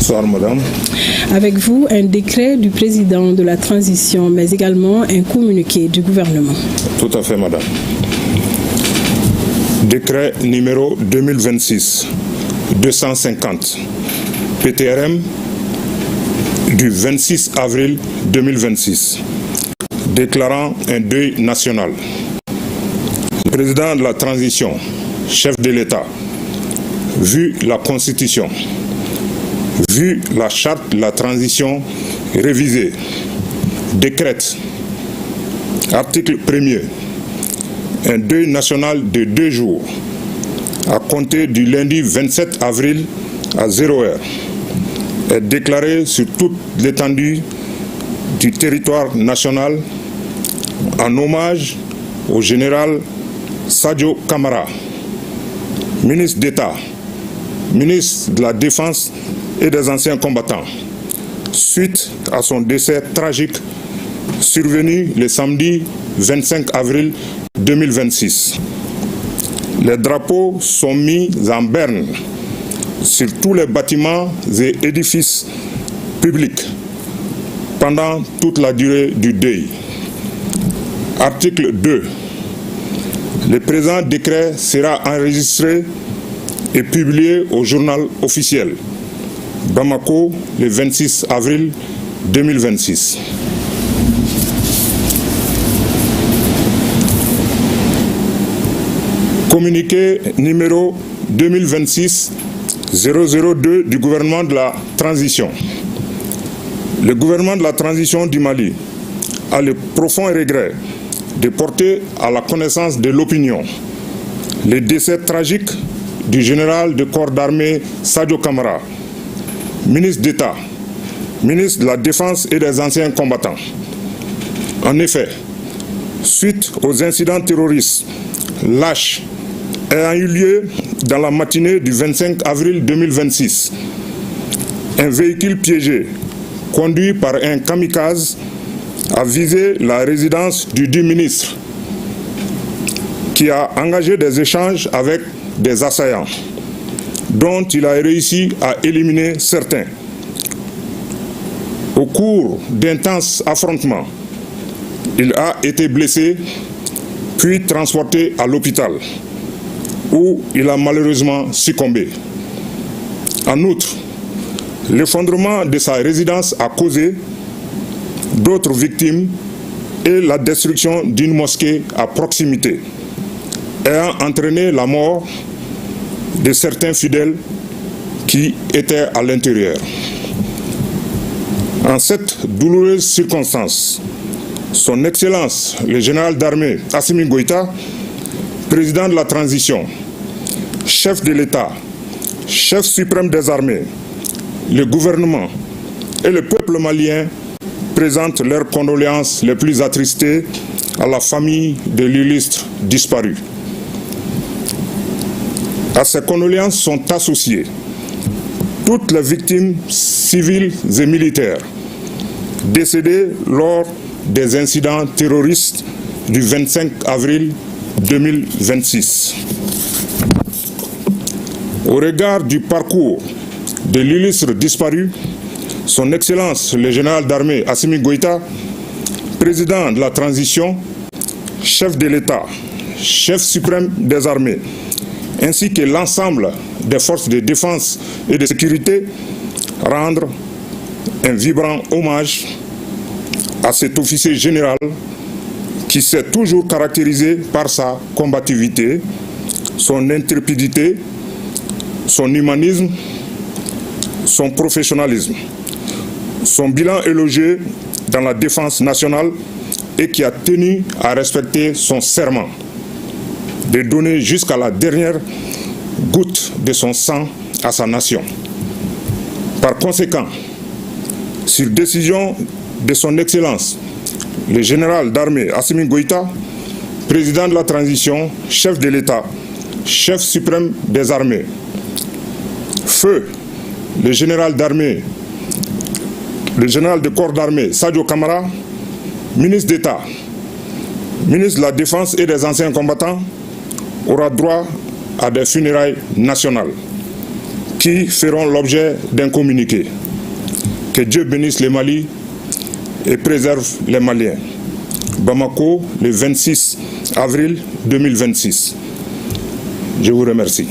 Bonsoir, madame. Avec vous, un décret du président de la transition, mais également un communiqué du gouvernement. Tout à fait, madame. Décret numéro 2026-250, PTRM, du 26 avril 2026, déclarant un deuil national. Le président de la transition, chef de l'État, vu la Constitution, vu la charte de la transition révisée, décrète, article 1er, un deuil national de 2 jours à compter du lundi 27 avril à 0 heure est déclaré sur toute l'étendue du territoire national en hommage au général Sadio Camara, ministre d'État, ministre de la Défense et des anciens combattants, suite à son décès tragique survenu le samedi 25 avril 2026. Les drapeaux sont mis en berne sur tous les bâtiments et édifices publics pendant toute la durée du deuil. Article 2. Le présent décret sera enregistré et publié au journal officiel Bamako le 26 avril 2026. Communiqué numéro 2026-002 du gouvernement de la transition. Le gouvernement de la transition du Mali a le profond regret de porter à la connaissance de l'opinion le décès tragique du général de corps d'armée Sadio Camara, ministre d'État, ministre de la Défense et des anciens combattants. En effet, suite aux incidents terroristes lâches ayant eu lieu dans la matinée du 25 avril 2026, un véhicule piégé conduit par un kamikaze a visé la résidence du dit ministre qui a engagé des échanges avec des assaillants dont il a réussi à éliminer certains. Au cours d'intenses affrontements, il a été blessé puis transporté à l'hôpital où il a malheureusement succombé. En outre, l'effondrement de sa résidence a causé d'autres victimes et la destruction d'une mosquée à proximité, ayant entraîné la mort de certains fidèles qui étaient à l'intérieur. En cette douloureuse circonstance, Son Excellence, le général d'armée Assimi Goïta, président de la transition, chef de l'État, chef suprême des armées, le gouvernement et le peuple malien présentent leurs condoléances les plus attristées à la famille de l'illustre disparu. À ces condoléances sont associées toutes les victimes civiles et militaires décédées lors des incidents terroristes du 25 avril 2026. Au regard du parcours de l'illustre disparu, Son Excellence le général d'armée Assimi Goïta, président de la transition, chef de l'État, chef suprême des armées, ainsi que l'ensemble des forces de défense et de sécurité, rendre un vibrant hommage à cet officier général qui s'est toujours caractérisé par sa combativité, son intrépidité, son humanisme, son professionnalisme, son bilan élogieux dans la défense nationale et qui a tenu à respecter son serment de donner jusqu'à la dernière goutte de son sang à sa nation. Par conséquent, sur décision de Son Excellence, le général d'armée Assimi Goïta, président de la transition, chef de l'État, chef suprême des armées, feu le général d'armée, le général de corps d'armée Sadio Camara, ministre d'État, ministre de la Défense et des anciens combattants, aura droit à des funérailles nationales. qui feront l'objet d'un communiqué. Que Dieu bénisse le Mali et préserve les Maliens. Bamako, le 26 avril 2026. Je vous remercie.